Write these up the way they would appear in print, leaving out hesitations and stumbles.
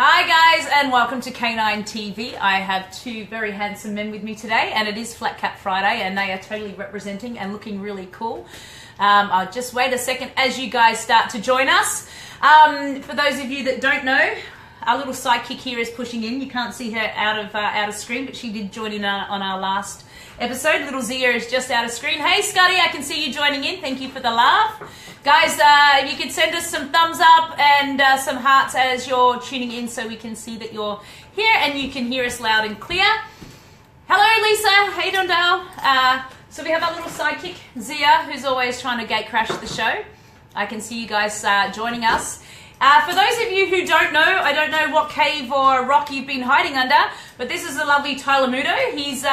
Hi guys, and welcome to K9TV. I have two very handsome men with me today, and it is Flat Cap Friday, and they are totally representing and looking really cool. I'll just wait a second as you guys start to join us. For those of you that don't know, our little sidekick here is pushing in. You can't see her out of screen, but she did join in on our last episode. Little Zia is just out of screen. Hey Scotty, I can see you joining in. Thank you for the laugh. Guys, if you could send us some thumbs up and some hearts as you're tuning in so we can see that you're here and you can hear us loud and clear. Hello Lisa, hey Dondale. So we have our little sidekick Zia, who's always trying to gate crash the show. I can see you guys joining us. For those of you who don't know, I don't know what cave or rock you've been hiding under, but this is the lovely Tyler Muto. He's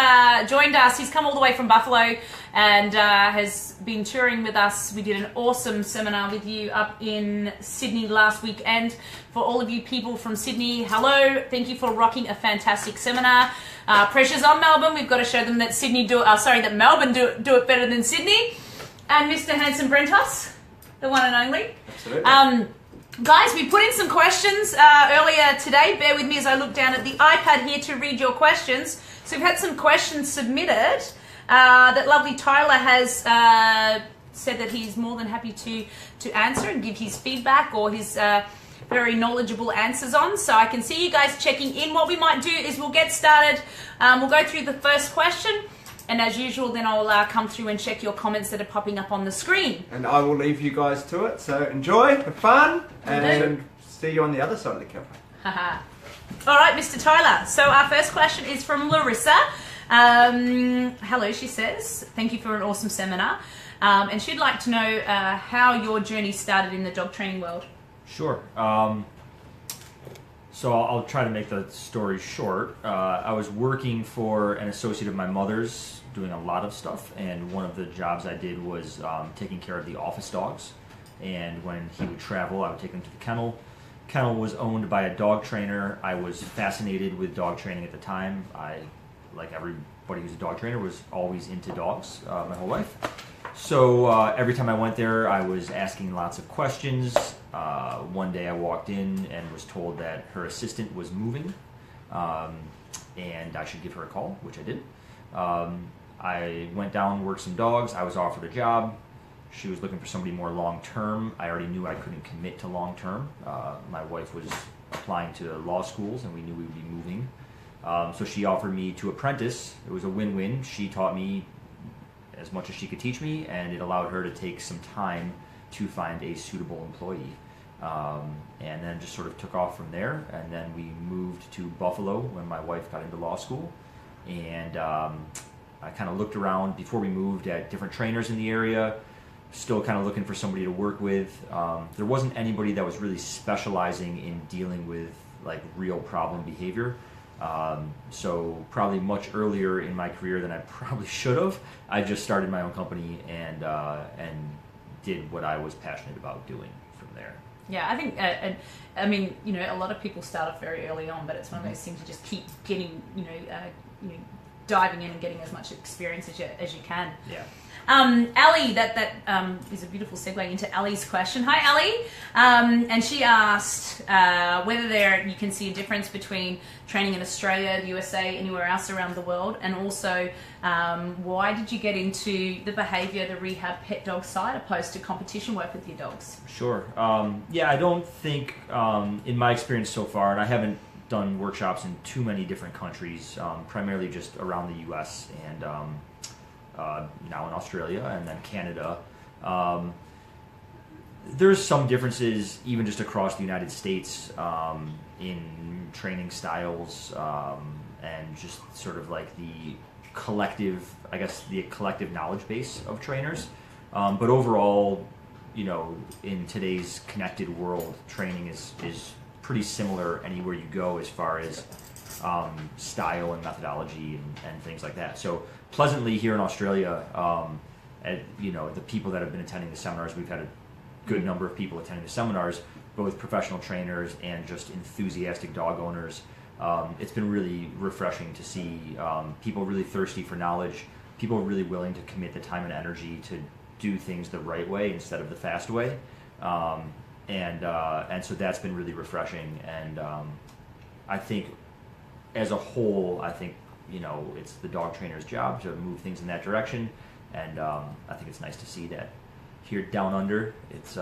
joined us. He's come all the way from Buffalo and has been touring with us. We did an awesome seminar with you up in Sydney last weekend. For all of you people from Sydney, hello. Thank you for rocking a fantastic seminar. Pressure's on Melbourne. We've got to show them that that Melbourne do it better than Sydney. And Mr. Hanson Brentos, the one and only. Absolutely. Guys, we put in some questions earlier today. Bear with me as I look down at the iPad here to read your questions. So we've had some questions submitted that lovely Tyler has said that he's more than happy to answer and give his feedback or his very knowledgeable answers on. So I can see you guys checking in. What we might do is we'll get started. We'll go through the first question. And as usual, then I'll come through and check your comments that are popping up on the screen. And I will leave you guys to it. So enjoy, have fun, and see you on the other side of the camera. All right, Mr. Tyler. So our first question is from Larissa. Hello, she says. Thank you for an awesome seminar. And she'd like to know how your journey started in the dog training world. Sure. So I'll try to make the story short. I was working for an associate of my mother's, doing a lot of stuff, and one of the jobs I did was taking care of the office dogs. And when he would travel, I would take him to the kennel. Kennel was owned by a dog trainer. I was fascinated with dog training at the time. I, like everybody who's a dog trainer, was always into dogs my whole life. So every time I went there, I was asking lots of questions. One day I walked in and was told that her assistant was moving and I should give her a call, which I did. I went down, worked some dogs. I was offered a job. She was looking for somebody more long-term. I already knew I couldn't commit to long-term. My wife was applying to law schools and we knew we would be moving. So she offered me to apprentice. It was a win-win. She taught me as much as she could teach me, and it allowed her to take some time to find a suitable employee. And then just sort of took off from there. And then we moved to Buffalo when my wife got into law school. And I kind of looked around before we moved at different trainers in the area, still kind of looking for somebody to work with. There wasn't anybody that was really specializing in dealing with like real problem behavior. So probably much earlier in my career than I probably should have, I just started my own company and did what I was passionate about doing from there. Yeah, I think, I mean, you know, a lot of people start off very early on, but it's one of those things you just keep getting, diving in and getting as much experience as you can. Yeah. Ali, that is a beautiful segue into Ali's question. Hi, Ali. And she asked whether you can see a difference between training in Australia, the USA, anywhere else around the world, and also why did you get into the behaviour, the rehab pet dog side opposed to competition work with your dogs? Sure. Yeah, I don't think, in my experience so far, and I haven't done workshops in too many different countries, primarily just around the US and now in Australia and then Canada. There's some differences even just across the United States in training styles and just sort of like the collective knowledge base of trainers. But overall, in today's connected world, training is pretty similar anywhere you go as far as style and methodology and things like that. So pleasantly here in Australia, the people that have been attending the seminars, we've had a good number of people attending the seminars, both professional trainers and just enthusiastic dog owners. It's been really refreshing to see people really thirsty for knowledge, people really willing to commit the time and energy to do things the right way instead of the fast way. and so that's been really refreshing. And I think, as a whole, I think it's the dog trainer's job to move things in that direction. And I think it's nice to see that here down under, it's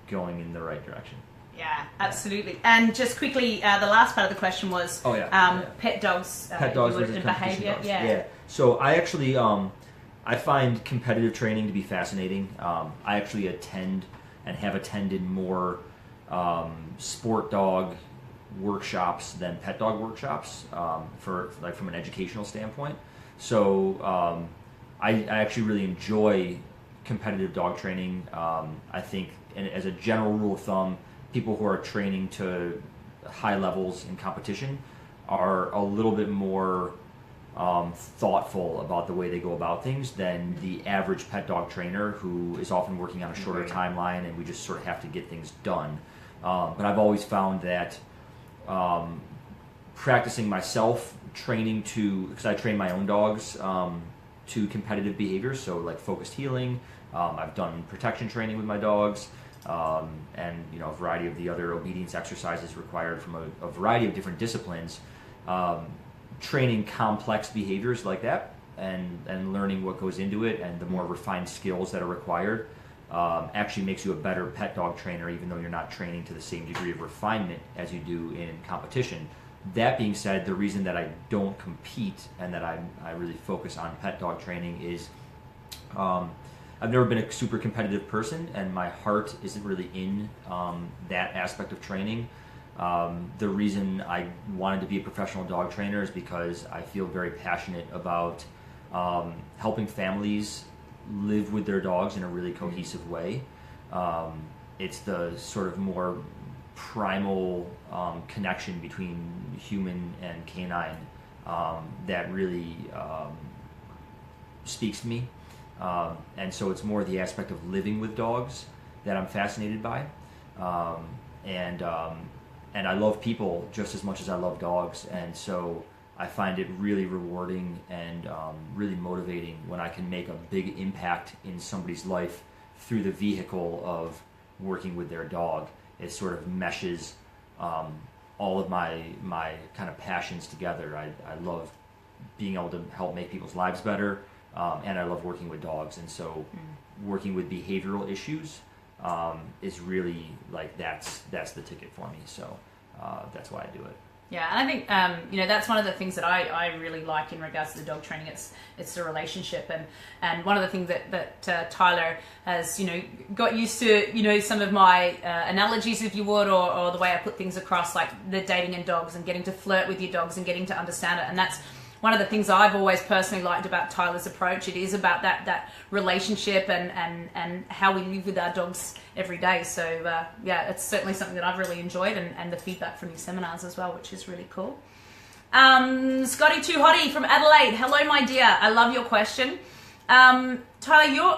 going in the right direction. Yeah, absolutely. And just quickly, the last part of the question was pet dogs. Pet dogs versus behavior. dogs. Yeah. So I actually, I find competitive training to be fascinating. I actually attend and have attended more sport dog workshops than pet dog workshops from an educational standpoint. So I actually really enjoy competitive dog training. I think, and as a general rule of thumb, people who are training to high levels in competition are a little bit more thoughtful about the way they go about things than the average pet dog trainer, who is often working on a shorter timeline, and we just sort of have to get things done. But I've always found that practicing myself, training because I train my own dogs to competitive behaviors, so like focused heeling. I've done protection training with my dogs. And a variety of the other obedience exercises required from a variety of different disciplines. Training complex behaviors like that and learning what goes into it and the more refined skills that are required actually makes you a better pet dog trainer, even though you're not training to the same degree of refinement as you do in competition. That being said, the reason that I don't compete and that I really focus on pet dog training is I've never been a super competitive person, and my heart isn't really in that aspect of training. The reason I wanted to be a professional dog trainer is because I feel very passionate about helping families live with their dogs in a really cohesive way. It's the sort of more primal connection between human and canine that really speaks to me. And so it's more the aspect of living with dogs that I'm fascinated by. And I love people just as much as I love dogs. And so I find it really rewarding and really motivating when I can make a big impact in somebody's life through the vehicle of working with their dog. It sort of meshes all of my kind of passions together. I love being able to help make people's lives better. And I love working with dogs, and so working with behavioral issues is really like that's the ticket for me. So that's why I do it. Yeah, and I think that's one of the things that I really like in regards to the dog training. It's the relationship, and one of the things that Tyler has got used to some of my analogies, if you would, or the way I put things across, like the dating and dogs and getting to flirt with your dogs and getting to understand it, and that's one of the things I've always personally liked about Tyler's approach. It is about that relationship and how we live with our dogs every day. So it's certainly something that I've really enjoyed, and the feedback from your seminars as well, which is really cool. Scotty Too Hottie from Adelaide. Hello, my dear. I love your question. Tyler,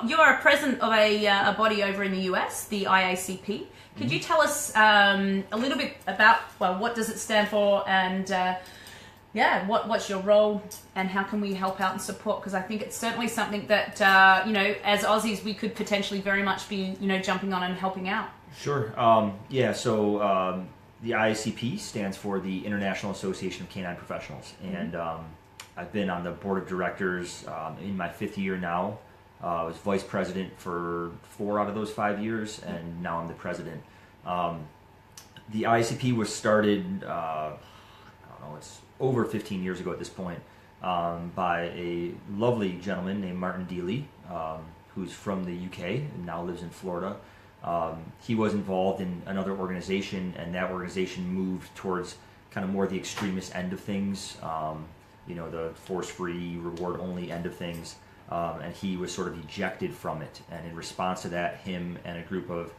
you're a president of a body over in the US, the IACP. Could you tell us a little bit about, what does it stand for, and what's your role, and how can we help out and support? Because I think it's certainly something that, as Aussies, we could potentially very much be, jumping on and helping out. Sure. So the IACP stands for the International Association of Canine Professionals. And I've been on the board of directors in my 5th year now. I was vice president for 4 out of those 5 years, and now I'm the president. The IACP was started, it's over 15 years ago at this point, by a lovely gentleman named Martin Deely, who's from the UK and now lives in Florida. He was involved in another organization, and that organization moved towards kind of more the extremist end of things, the force-free, reward-only end of things, and he was sort of ejected from it. And in response to that, him and a group of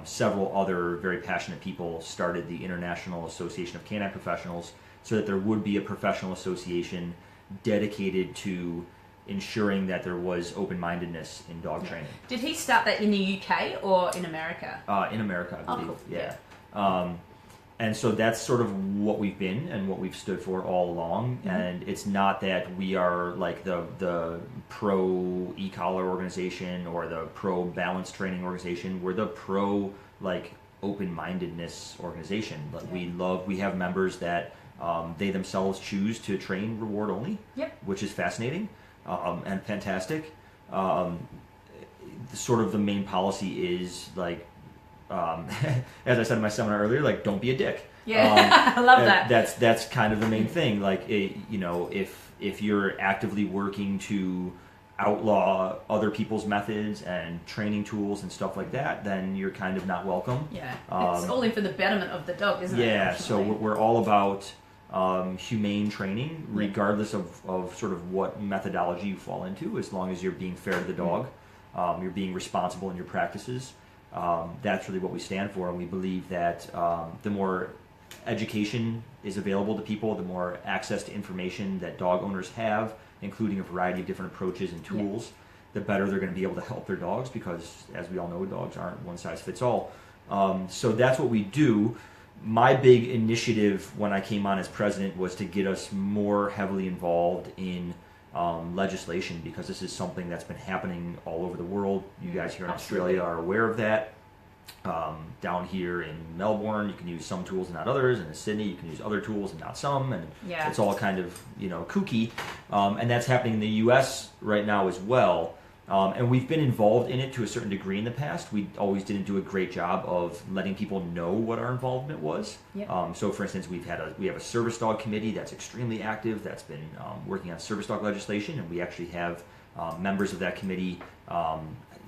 several other very passionate people started the International Association of Canine Professionals, so that there would be a professional association dedicated to ensuring that there was open-mindedness in dog training. Did he start that in the UK or in America? In America, I believe. Cool. Yeah. And so that's sort of what we've been and what we've stood for all along. Mm-hmm. And it's not that we are like the pro e-collar organization or the pro balance training organization. We're the pro open-mindedness organization. But we have members that they themselves choose to train reward only, which is fascinating and fantastic. Sort of the main policy is like, as I said in my seminar earlier, like, don't be a dick. I love that. That's kind of the main thing. Like, if you're actively working to outlaw other people's methods and training tools and stuff like that, then you're kind of not welcome. It's all in for the betterment of the dog, isn't it? Yeah, so we're all about humane training, regardless of sort of what methodology you fall into, as long as you're being fair to the dog, you're being responsible in your practices. That's really what we stand for, and we believe that the more education is available to people, the more access to information that dog owners have, including a variety of different approaches and tools, the better they're going to be able to help their dogs, because as we all know, dogs aren't one size fits all. So that's what we do. My big initiative when I came on as president was to get us more heavily involved in legislation, because this is something that's been happening all over the world. You guys here in Australia are aware of that. Down here in Melbourne, you can use some tools and not others, and in Sydney you can use other tools and not some, and it's all kind of kooky, and that's happening in the US right now as well. And we've been involved in it to a certain degree in the past. We always didn't do a great job of letting people know what our involvement was. So for instance, we have a service dog committee that's extremely active, that's been working on service dog legislation, and we actually have members of that committee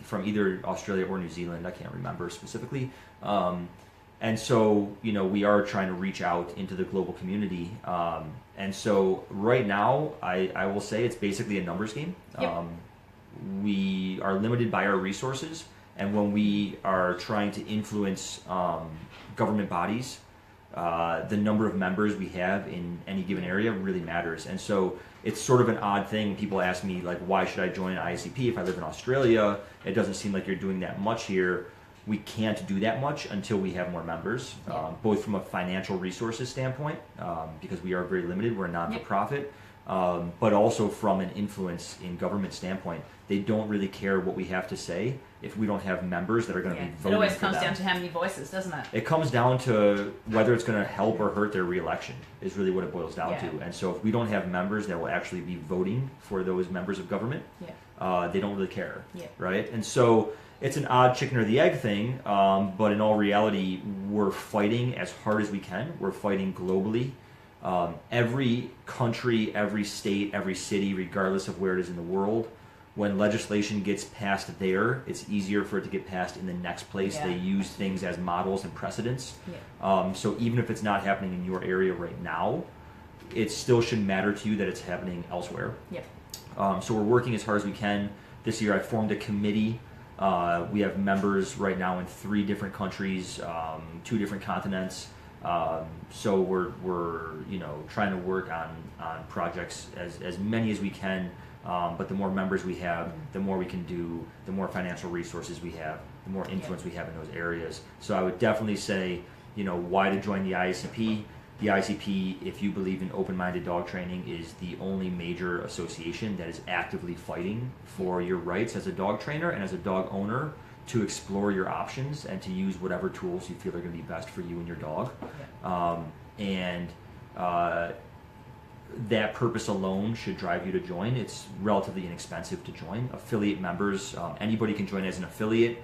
from either Australia or New Zealand, I can't remember specifically. And so, we are trying to reach out into the global community. And so right now, I will say it's basically a numbers game. We are limited by our resources, and when we are trying to influence government bodies, the number of members we have in any given area really matters. And so it's sort of an odd thing. People ask me, like, why should I join IACP if I live in Australia? It doesn't seem like you're doing that much here. We can't do that much until we have more members, both from a financial resources standpoint, because we are very limited, we're a non-for-profit, but also from an influence in government standpoint. They don't really care what we have to say if we don't have members that are going to be voting for them. It always comes down to how many voices, doesn't it? It comes down to whether it's going to help or hurt their re-election is really what it boils down to. And so if we don't have members that will actually be voting for those members of government, they don't really care, right? And so it's an odd chicken or the egg thing, but in all reality, we're fighting as hard as we can. We're fighting globally. Every country, every state, every city, regardless of where it is in the world, when legislation gets passed there, it's easier for it to get passed in the next place. They use things as models and precedents. So even if it's not happening in your area right now, it still should matter to you that it's happening elsewhere. So we're working as hard as we can. This year I formed a committee. We have members right now in 3 different countries, 2 different continents. So we're trying to work on projects as many as we can. But the more members we have, the more we can do, the more financial resources we have, the more influence we have in those areas. So I would definitely say, why to join the IACP? The IACP, if you believe in open-minded dog training, is the only major association that is actively fighting for your rights as a dog trainer and as a dog owner to explore your options and to use whatever tools you feel are going to be best for you and your dog. That purpose alone should drive you to join. It's relatively inexpensive to join. Affiliate members, anybody can join as an affiliate.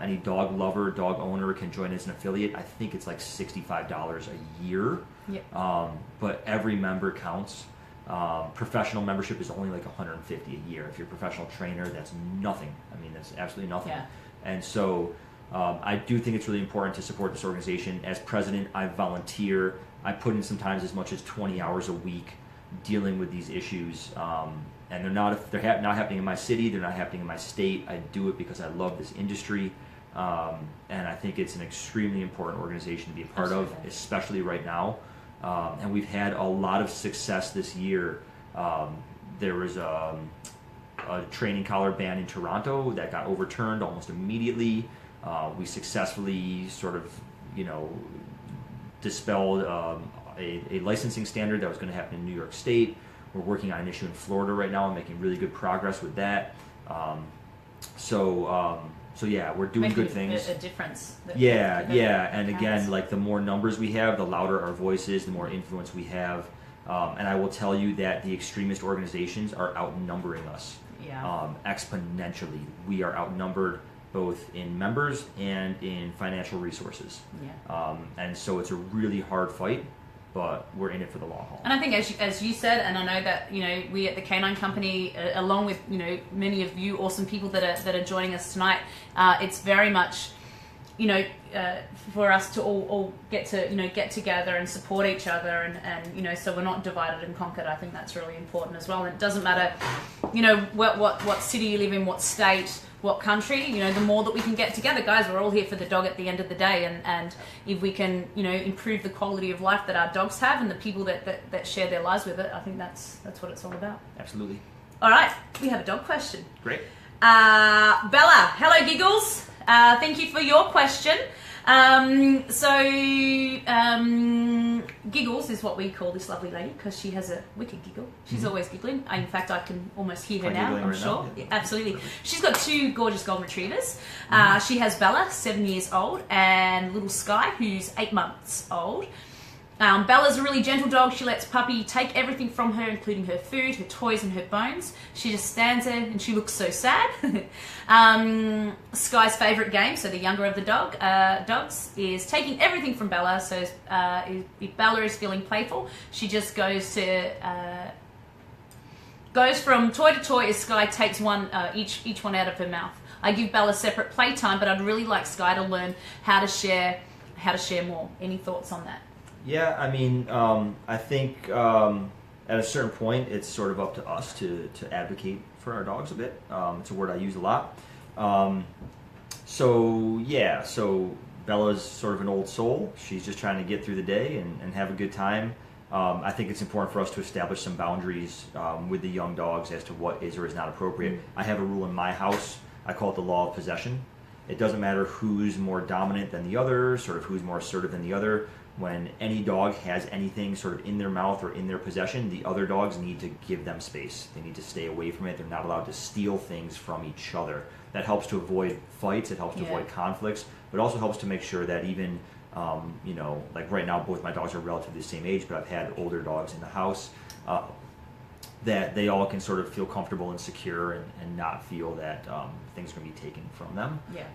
Any dog lover, dog owner can join as an affiliate. I think it's like $65 a year. But every member counts. Professional membership is only like $150 a year. If you're a professional trainer, that's nothing. I mean, that's absolutely nothing. And so I do think it's really important to support this organization. As president, I volunteer. I put in sometimes as much as 20 hours a week dealing with these issues. And they're not happening in my city, they're not happening in my state. I do it because I love this industry. And I think it's an extremely important organization to be a part of, especially right now. And we've had a lot of success this year. There was a training collar ban in Toronto that got overturned almost immediately. We successfully sort of, dispelled a licensing standard that was going to happen in New York State. We're working on an issue in Florida right now and making really good progress with that. So yeah, we're doing Making good things. A difference. Yeah. And again, like the more numbers we have, the louder our voice is, the more influence we have. And I will tell you that the extremist organizations are outnumbering us exponentially. We are outnumbered both in members and in financial resources. Yeah. And so it's a really hard fight, but we're in it for the long haul. And I think, as you said, and I know that we at the Canine Company, along with many of you awesome people that are joining us tonight, it's very much for us to all get together and support each other, and so we're not divided and conquered. I think that's really important as well. And it doesn't matter, what city you live in, what state, what country. The more that we can get together, guys, we're all here for the dog at the end of the day. And if we can, improve the quality of life that our dogs have and the people that share their lives with it, I think that's what it's all about. Absolutely. All right, we have a dog question. Great. Bella, hello Giggles. Thank you for your question. Giggles is what we call this lovely lady because she has a wicked giggle. She's always giggling. In fact, I can almost hear her now, I'm sure. Yeah, absolutely. She's got 2 gorgeous golden retrievers. She has Bella, 7 years old, and little Sky, who's 8 months old. Bella's a really gentle dog. She lets Puppy take everything from her, including her food, her toys, and her bones. She just stands there and she looks so sad. Sky's favourite game, so the younger of the dogs, is taking everything from Bella. So if Bella is feeling playful, she just goes from toy to toy as Sky takes one each one out of her mouth. I give Bella separate playtime, but I'd really like Sky to learn how to share more. Any thoughts on that? Yeah, I mean, I think at a certain point, it's sort of up to us to advocate for our dogs a bit. It's a word I use a lot. So Bella's sort of an old soul. She's just trying to get through the day and have a good time. I think it's important for us to establish some boundaries with the young dogs as to what is or is not appropriate. I have a rule in my house. I call it the law of possession. It doesn't matter who's more dominant than the other, sort of who's more assertive than the other. When any dog has anything sort of in their mouth or in their possession, the other dogs need to give them space. They need to stay away from it. They're not allowed to steal things from each other. That helps to avoid fights. It helps to avoid conflicts, but also helps to make sure that even, like right now, both my dogs are relatively the same age, but I've had older dogs in the house, that they all can sort of feel comfortable and secure and not feel that things are going to be taken from them. Yeah.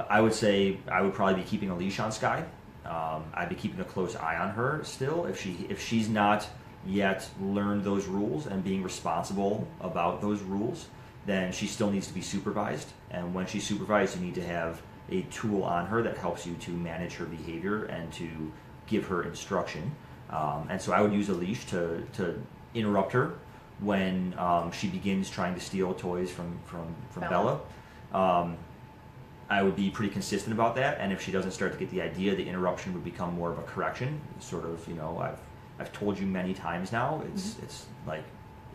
I would say I would probably be keeping a leash on Sky. I'd be keeping a close eye on her still. If she's not yet learned those rules and being responsible about those rules, then she still needs to be supervised. And when she's supervised, you need to have a tool on her that helps you to manage her behavior and to give her instruction. And so I would use a leash to interrupt her when she begins trying to steal toys from Bella. I would be pretty consistent about that, and if she doesn't start to get the idea, the interruption would become more of a correction. Sort of, I've told you many times now. It's like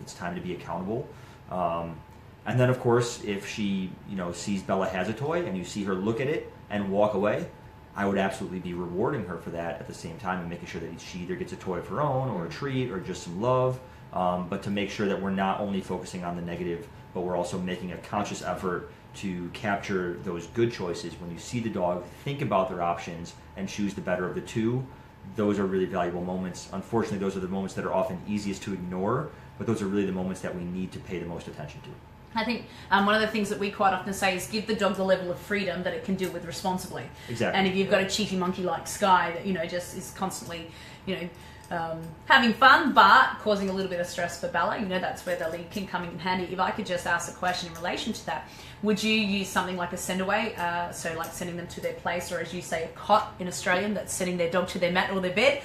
it's time to be accountable. And then, of course, if she sees Bella has a toy and you see her look at it and walk away, I would absolutely be rewarding her for that at the same time and making sure that she either gets a toy of her own or a treat or just some love. But to make sure that we're not only focusing on the negative, but we're also making a conscious effort to capture those good choices. When you see the dog, think about their options and choose the better of the two. Those are really valuable moments. Unfortunately, those are the moments that are often easiest to ignore, but those are really the moments that we need to pay the most attention to. I think one of the things that we quite often say is give the dog the level of freedom that it can deal with responsibly. Exactly. And if you've got a cheeky monkey like Sky that just is constantly having fun but causing a little bit of stress for Bella, that's where the lead can come in handy. If I could just ask a question in relation to that, would you use something like a send away, so like sending them to their place, or as you say, a cot in Australian, that's sending their dog to their mat or their bed?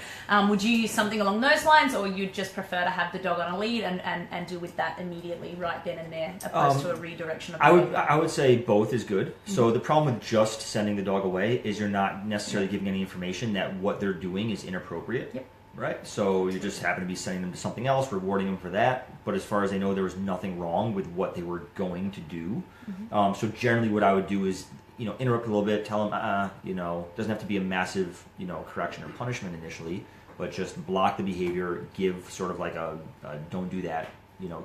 Would you use something along those lines, or you'd just prefer to have the dog on a lead and deal with that immediately right then and there, opposed to a redirection of I would say both is good. So the problem with just sending the dog away is you're not necessarily giving any information that what they're doing is inappropriate. Yep. Right? So you just happen to be sending them to something else, rewarding them for that. But as far as I know, there was nothing wrong with what they were going to do. So generally what I would do is, interrupt a little bit, tell them, doesn't have to be a massive, correction or punishment initially, but just block the behavior, give sort of like a don't do that,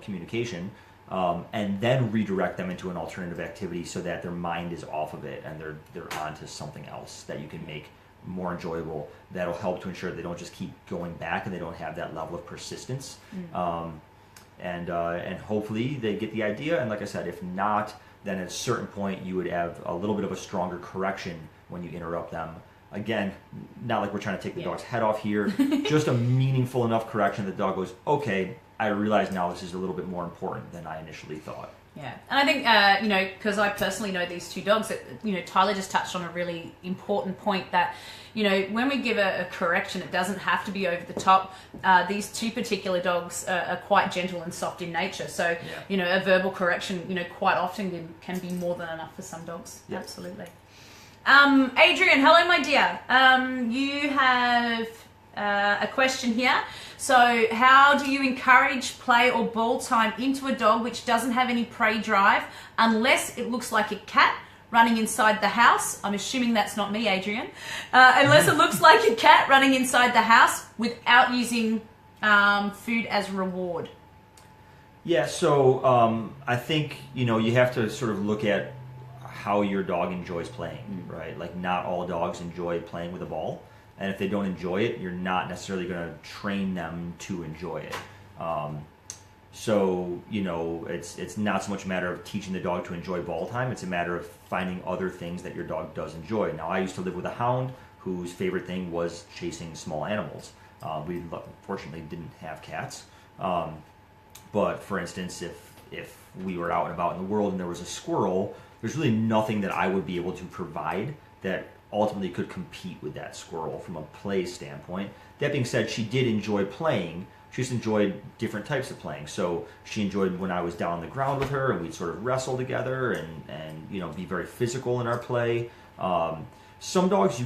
communication. and then redirect them into an alternative activity so that their mind is off of it and they're onto something else that you can make more enjoyable. That'll help to ensure they don't just keep going back and they don't have that level of persistence. And hopefully they get the idea. And like I said, if not, then at a certain point you would have a little bit of a stronger correction when you interrupt them. Again, not like we're trying to take the dog's head off here, just a meaningful enough correction that the dog goes, okay, I realize now this is a little bit more important than I initially thought. Yeah, and I think, you know, because I personally know these two dogs, that, you know, Tyler just touched on a really important point that, you know, when we give a correction, it doesn't have to be over the top. These two particular dogs are quite gentle and soft in nature. So, you know, a verbal correction, you know, quite often can be more than enough for some dogs. Yep. Absolutely. Adrian, hello, my dear. You have a question here. So, how do you encourage play or ball time into a dog which doesn't have any prey drive unless it looks like a cat running inside the house? I'm assuming that's not me, Adrian. Unless it looks like a cat running inside the house without using food as reward. Yeah, so I think, you know, you have to sort of look at how your dog enjoys playing, right? Like, not all dogs enjoy playing with a ball. And if they don't enjoy it, you're not necessarily going to train them to enjoy it. So, you know, it's not so much a matter of teaching the dog to enjoy ball time. It's a matter of finding other things that your dog does enjoy. Now, I used to live with a hound whose favorite thing was chasing small animals. We fortunately didn't have cats. But, for instance, if we were out and about in the world and there was a squirrel, there's really nothing that I would be able to provide that ultimately could compete with that squirrel from a play standpoint. That being said, she did enjoy playing. She just enjoyed different types of playing. So she enjoyed when I was down on the ground with her and we'd sort of wrestle together and you know, be very physical in our play. Some dogs you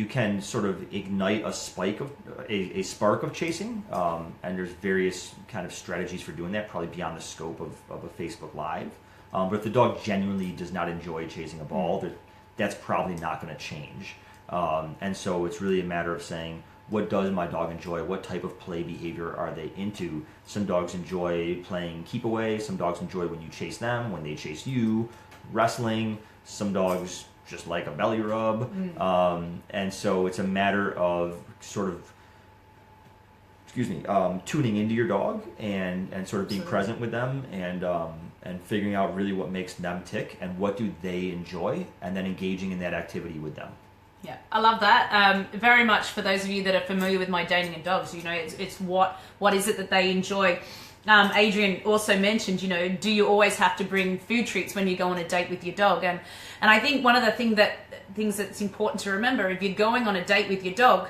can sort of ignite a spike of a spark of chasing, and there's various kind of strategies for doing that, probably beyond the scope of a Facebook Live. But if the dog genuinely does not enjoy chasing a ball, that's probably not going to change. And so it's really a matter of saying, what does my dog enjoy? What type of play behavior are they into? Some dogs enjoy playing keep away. Some dogs enjoy when you chase them, when they chase you, wrestling. Some dogs just like a belly rub. And so it's a matter of sort of, tuning into your dog and sort of being present with them and figuring out really what makes them tick and what do they enjoy, and then engaging in that activity with them. Yeah, I love that. Very much for those of you that are familiar with my dating and dogs, you know, it's what is it that they enjoy. Adrian also mentioned, you know, do you always have to bring food treats when you go on a date with your dog? And I think one of the things that's important to remember, if you're going on a date with your dog,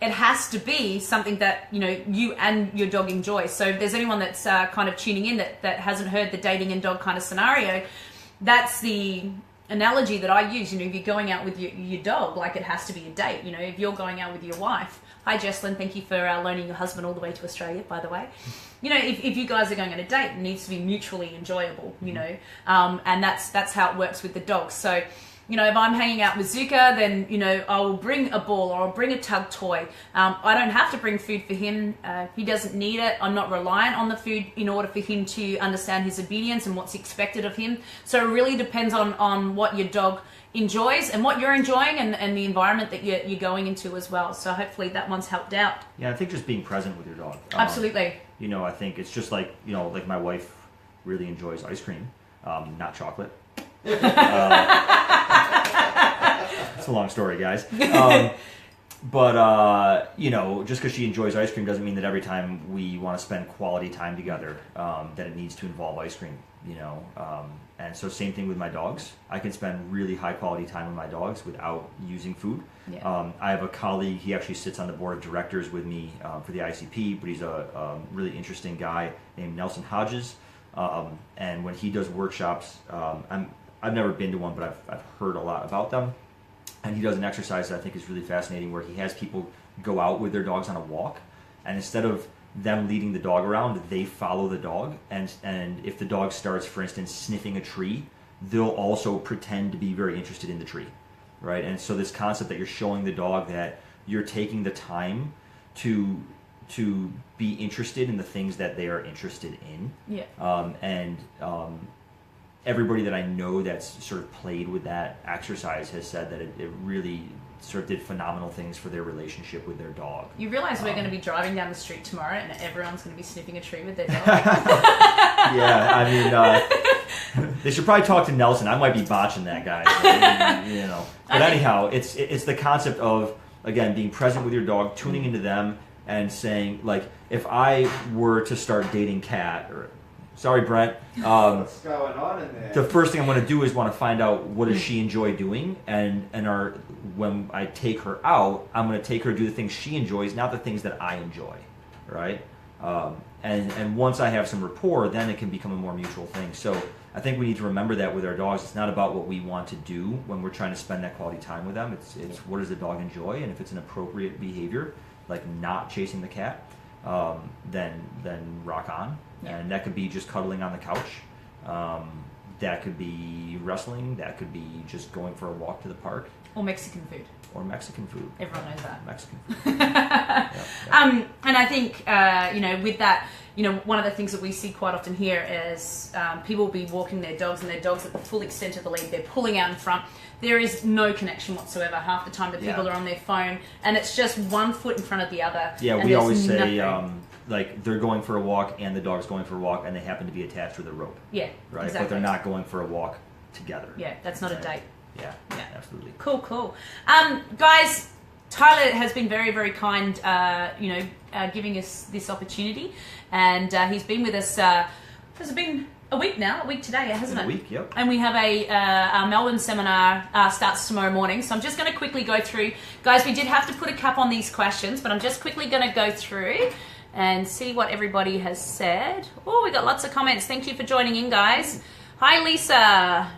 it has to be something that, you know, you and your dog enjoy. So if there's anyone that's kind of tuning in that hasn't heard the dating and dog kind of scenario, that's the analogy that I use. You know, if you're going out with your dog, like, it has to be a date. You know, if you're going out with your wife, hi Jesslyn, thank you for loaning your husband all the way to Australia, by the way. You know, if you guys are going on a date, it needs to be mutually enjoyable, you know, and that's how it works with the dog. So, you know, if I'm hanging out with Zuka, then, you know, I will bring a ball or I'll bring a tug toy. I don't have to bring food for him. He doesn't need it. I'm not reliant on the food in order for him to understand his obedience and what's expected of him. So it really depends on what your dog enjoys and what you're enjoying and the environment that you're going into as well. So hopefully that one's helped out. Yeah, I think just being present with your dog. Absolutely. You know, I think it's just like, you know, like my wife really enjoys ice cream, not chocolate. It's a long story, guys. But you know, just because she enjoys ice cream doesn't mean that every time we want to spend quality time together, that it needs to involve ice cream, you know. And so same thing with my dogs. I can spend really high quality time with my dogs without using food. Yeah. I have a colleague, he actually sits on the board of directors with me for the IACP, but he's a really interesting guy named Nelson Hodges. And when he does workshops, I've never been to one, but I've heard a lot about them. And he does an exercise that I think is really fascinating where he has people go out with their dogs on a walk, and instead of them leading the dog around, they follow the dog, and if the dog starts, for instance, sniffing a tree, they'll also pretend to be very interested in the tree, right? And so this concept that you're showing the dog that you're taking the time to to be interested in the things that they are interested in. Yeah. Everybody that I know that's sort of played with that exercise has said that it really sort of did phenomenal things for their relationship with their dog. You realize we're going to be driving down the street tomorrow and everyone's going to be sniffing a tree with their dog? Yeah, I mean, they should probably talk to Nelson. I might be botching that guy. So, But anyhow, it's the concept of, again, being present with your dog, tuning into them, and saying, like, if I were to start dating Kat, or sorry, Brent. What's going on in there? The first thing I want to do is want to find out what does she enjoy doing, and when I take her out, I'm going to take her to do the things she enjoys, not the things that I enjoy, right? And once I have some rapport, then it can become a more mutual thing. So I think we need to remember that with our dogs. It's not about what we want to do when we're trying to spend that quality time with them. It's what does the dog enjoy, and if it's an appropriate behavior, like not chasing the cat, then rock on. Yeah. And that could be just cuddling on the couch. That could be wrestling. That could be just going for a walk to the park. Or Mexican food. Or Mexican food. Everyone knows that. Mexican food. Yeah. And I think, with that, one of the things that we see quite often here is people will be walking their dogs and their dogs at the full extent of the lead. They're pulling out in front. There is no connection whatsoever. Half the time the people are on their phone and it's just one foot in front of the other. Yeah, and we always say, nothing. like, they're going for a walk and the dog's going for a walk and they happen to be attached with a rope. Yeah, right? exactly. But they're not going for a walk together. Yeah, that's not a date. Yeah, Yeah. absolutely. Cool. Guys, Tyler has been very, very kind, giving us this opportunity. And he's been with us, has it been a week now? A week today, hasn't it? A week, yep. And we have our Melbourne seminar starts tomorrow morning. So I'm just going to quickly go through. Guys, we did have to put a cap on these questions, but I'm just quickly going to go through and see what everybody has said. Oh, we got lots of comments. Thank you for joining in, guys. Hi, Lisa.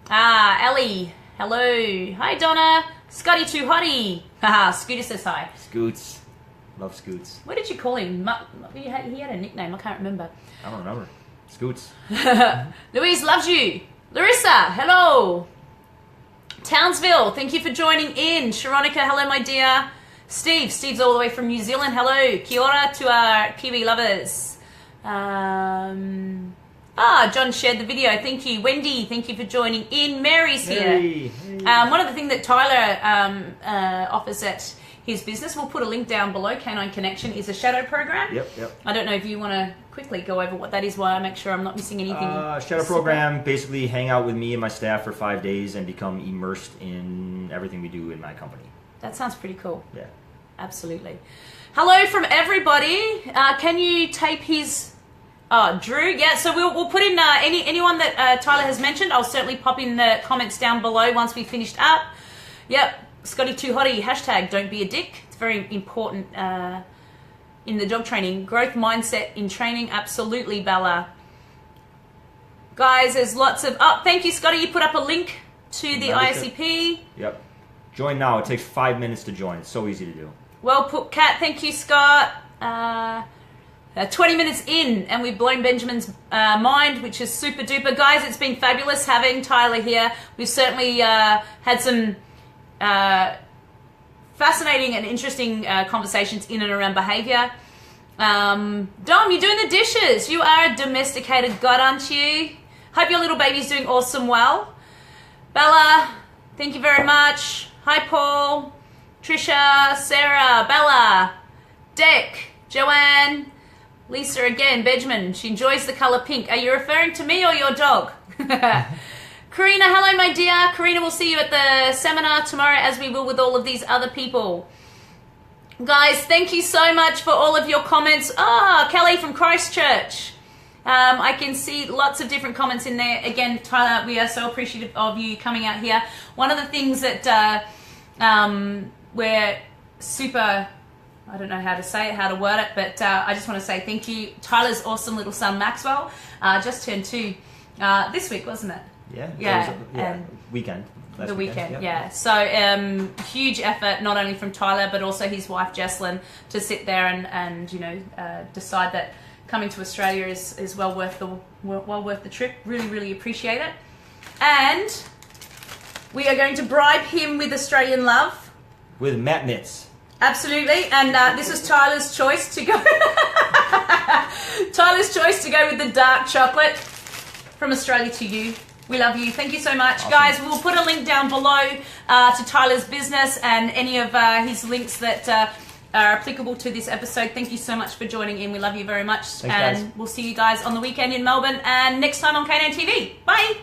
Ellie. Hello. Hi, Donna. Scotty Too Hottie. Haha, Scooter says hi. Scoots. Love Scoots. What did you call him? He had a nickname. I can't remember. I don't remember. Scoots. Louise loves you. Larissa, hello. Townsville, thank you for joining in. Sharonica, hello, my dear. Steve's all the way from New Zealand. Hello. Kia ora to our Kiwi lovers. John shared the video. Thank you. Wendy, thank you for joining in. Mary's here. Hey. One of the things that Tyler offers at his business, we'll put a link down below, Canine Connection, is a shadow program. Yep. I don't know if you want to quickly go over what that is, while I make sure I'm not missing anything. Shadow program, basically hang out with me and my staff for 5 days and become immersed in everything we do in my company. That sounds pretty cool. Yeah. Absolutely. Hello from everybody. Can you tape his... Drew, yeah, so we'll put in anyone that Tyler has mentioned. I'll certainly pop in the comments down below once we've finished up. Yep, Scotty Too Hottie, hashtag don't be a dick. It's very important in the dog training. Growth mindset in training, absolutely, Bella. Guys, there's lots of... thank you, Scotty. You put up a link to the IACP. Yep. Join now. It takes 5 minutes to join. It's so easy to do. Well put, Kat. Thank you, Scott. 20 minutes in, and we've blown Benjamin's mind, which is super duper. Guys, it's been fabulous having Tyler here. We've certainly had some fascinating and interesting conversations in and around behaviour. Dom, you're doing the dishes. You are a domesticated god, aren't you? Hope your little baby's doing awesome well. Bella, thank you very much. Hi, Paul. Trisha, Sarah, Bella, Deck, Joanne, Lisa again, Benjamin. She enjoys the colour pink. Are you referring to me or your dog? Karina, hello, my dear. Karina, we'll see you at the seminar tomorrow, as we will with all of these other people. Guys, thank you so much for all of your comments. Kelly from Christchurch. I can see lots of different comments in there. Again, Tyler, we are so appreciative of you coming out here. One of the things that we're super... I don't know how to say it, how to word it, but I just want to say thank you. Tyler's awesome little son, Maxwell, just turned 2 this week, wasn't it? Yeah. Weekend. The weekend, yeah. So huge effort, not only from Tyler, but also his wife, Jesslyn, to sit there and decide that coming to Australia is well worth the trip. Really, really appreciate it. And we are going to bribe him with Australian love. With Matt Mitts. Absolutely, and this was Tyler's choice to go. Tyler's choice to go with the dark chocolate from Australia to you. We love you. Thank you so much, awesome. guys. We'll put a link down below to Tyler's business and any of his links that are applicable to this episode. Thank you so much for joining in. We love you very much, Thanks, and guys. we'll see you guys on the weekend in Melbourne and next time on K9TV. Bye.